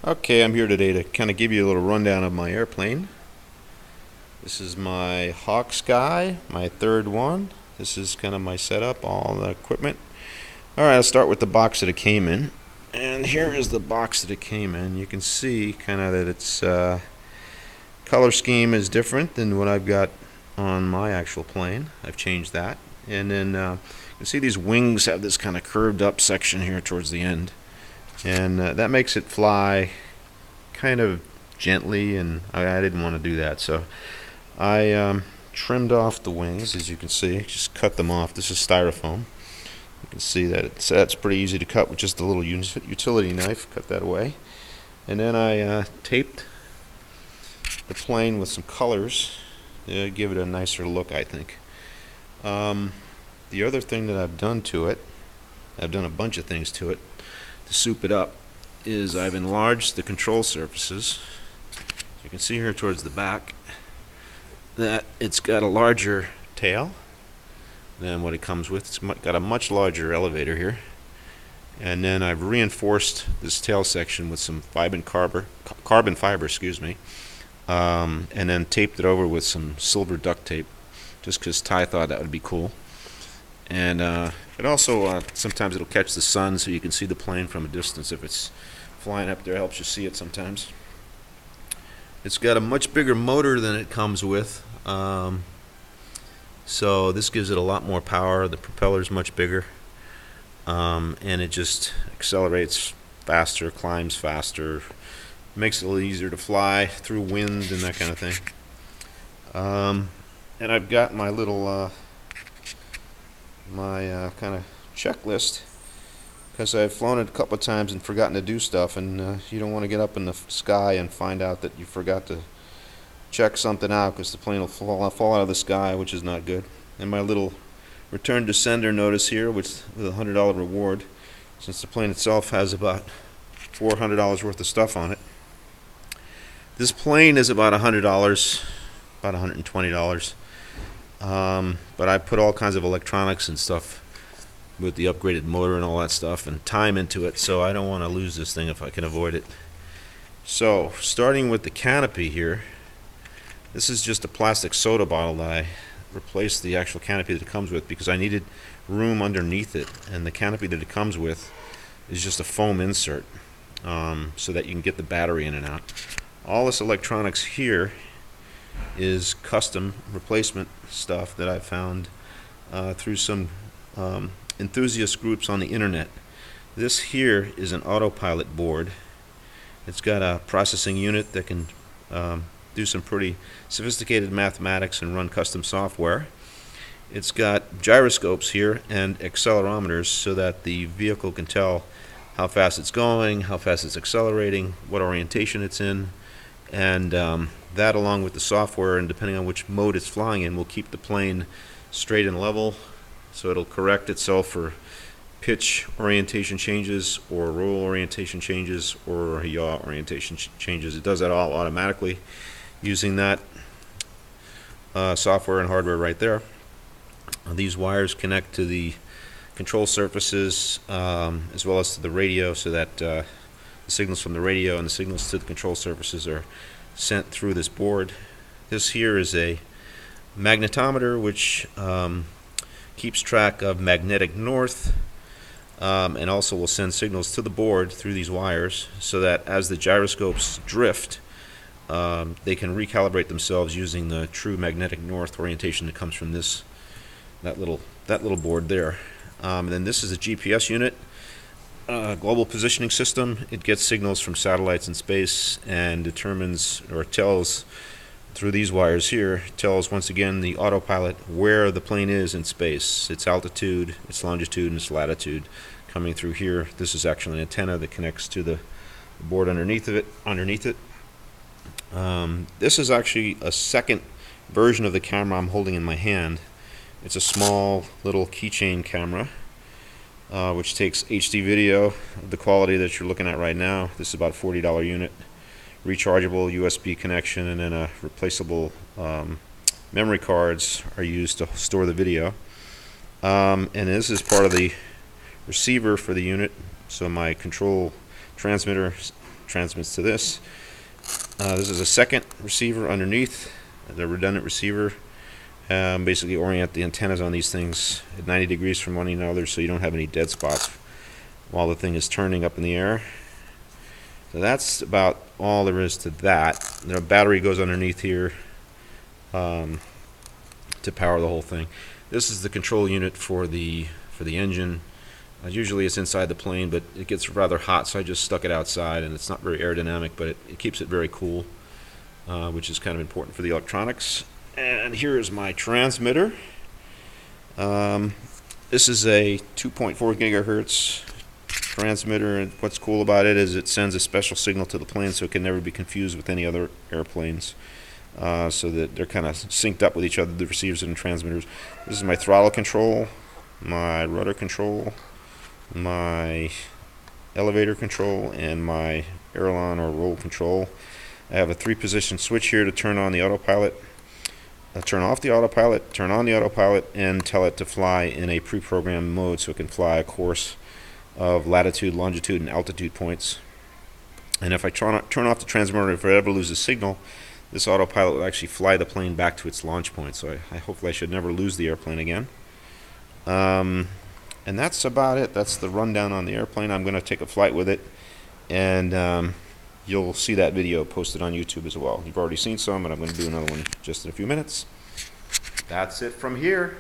Okay, I'm here today to kind of give you a little rundown of my airplane. This is my HawkSky, my third one. This is kind of my setup, all the equipment. Alright, I'll start with the box that it came in. And here is the box that it came in. You can see kind of that its color scheme is different than what I've got on my actual plane. I've changed that. And then you can see these wings have this kind of curved up section here towards the end. And that makes it fly kind of gently, and I didn't want to do that, so I trimmed off the wings. As you can see, just cut them off. This is styrofoam. You can see that that's pretty easy to cut with just a little utility knife. Cut that away, and then I taped the plane with some colors to give it a nicer look, I think. The other thing that I've done to it, I've done a bunch of things to it to soup it up, is I've enlarged the control surfaces. You can see here towards the back that it's got a larger tail than what it comes with. It's got a much larger elevator here, and then I've reinforced this tail section with some carbon fiber, and then taped it over with some silver duct tape, just because Ty thought that would be cool. And it also sometimes it'll catch the sun, so you can see the plane from a distance. If it's flying up there, it helps you see it sometimes. It's got a much bigger motor than it comes with, so this gives it a lot more power. The propeller's much bigger, and it just accelerates faster, climbs faster, makes it a little easier to fly through wind and that kind of thing. And I've got my little kind of checklist, because I've flown it a couple of times and forgotten to do stuff, and you don't want to get up in the sky and find out that you forgot to check something out, because the plane will fall out of the sky, which is not good. And my little return to sender notice here with a $100 reward, since the plane itself has about $400 worth of stuff on it. This plane is about $100, about $120. But I put all kinds of electronics and stuff with the upgraded motor and all that stuff and time into it, so I don't want to lose this thing if I can avoid it. So, starting with the canopy here, this is just a plastic soda bottle that I replaced the actual canopy that it comes with, because I needed room underneath it, and the canopy that it comes with is just a foam insert, so that you can get the battery in and out. All this electronics here is custom replacement stuff that I found through some enthusiast groups on the internet. This here is an Autopilot board. It's got a processing unit that can do some pretty sophisticated mathematics and run custom software. It's got gyroscopes here and accelerometers, so that the vehicle can tell how fast it's going, how fast it's accelerating, what orientation it's in, and that, along with the software, and depending on which mode it's flying in, will keep the plane straight and level, so it'll correct itself for pitch orientation changes, or roll orientation changes, or yaw orientation changes. It does that all automatically using that software and hardware right there. These wires connect to the control surfaces as well as to the radio, so that the signals from the radio and the signals to the control surfaces are sent through this board. This here is a magnetometer, which keeps track of magnetic north, and also will send signals to the board through these wires, so that as the gyroscopes drift, they can recalibrate themselves using the true magnetic north orientation that comes from that little board there. And then this is a GPS unit, global positioning system. It gets signals from satellites in space and determines, or tells through these wires here, tells once again the Autopilot where the plane is in space, its altitude, its longitude, and its latitude. Coming through here, this is actually an antenna that connects to the board underneath it. This is actually a second version of the camera I'm holding in my hand. It's a small little keychain camera, which takes HD video of the quality that you're looking at right now. This is about a $40 unit. Rechargeable USB connection, and then a replaceable memory cards are used to store the video. And this is part of the receiver for the unit, so my control transmitter transmits to this. This is a second receiver underneath, the redundant receiver. Basically orient the antennas on these things at 90 degrees from one another so you don't have any dead spots while the thing is turning up in the air. So that's about all there is to that. The battery goes underneath here to power the whole thing. This is the control unit for the engine. Usually it's inside the plane, but it gets rather hot, so I just stuck it outside, and it's not very aerodynamic, but it keeps it very cool, which is kind of important for the electronics. And here is my transmitter. This is a 2.4 gigahertz transmitter, and what's cool about it is it sends a special signal to the plane so it can never be confused with any other airplanes, so that they're kind of synced up with each other, the receivers and transmitters. This is my throttle control, my rudder control, my elevator control, and my aileron or roll control. I have a 3-position switch here to turn on the autopilot, turn off the autopilot, turn on the autopilot, and tell it to fly in a pre-programmed mode so it can fly a course of latitude, longitude, and altitude points. And if I turn off the transmitter, if it ever loses signal, this autopilot will actually fly the plane back to its launch point. So hopefully I should never lose the airplane again. And that's about it. That's the rundown on the airplane. I'm going to take a flight with it, and you'll see that video posted on YouTube as well. You've already seen some, and I'm going to do another one just in a few minutes. That's it from here.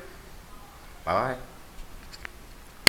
Bye.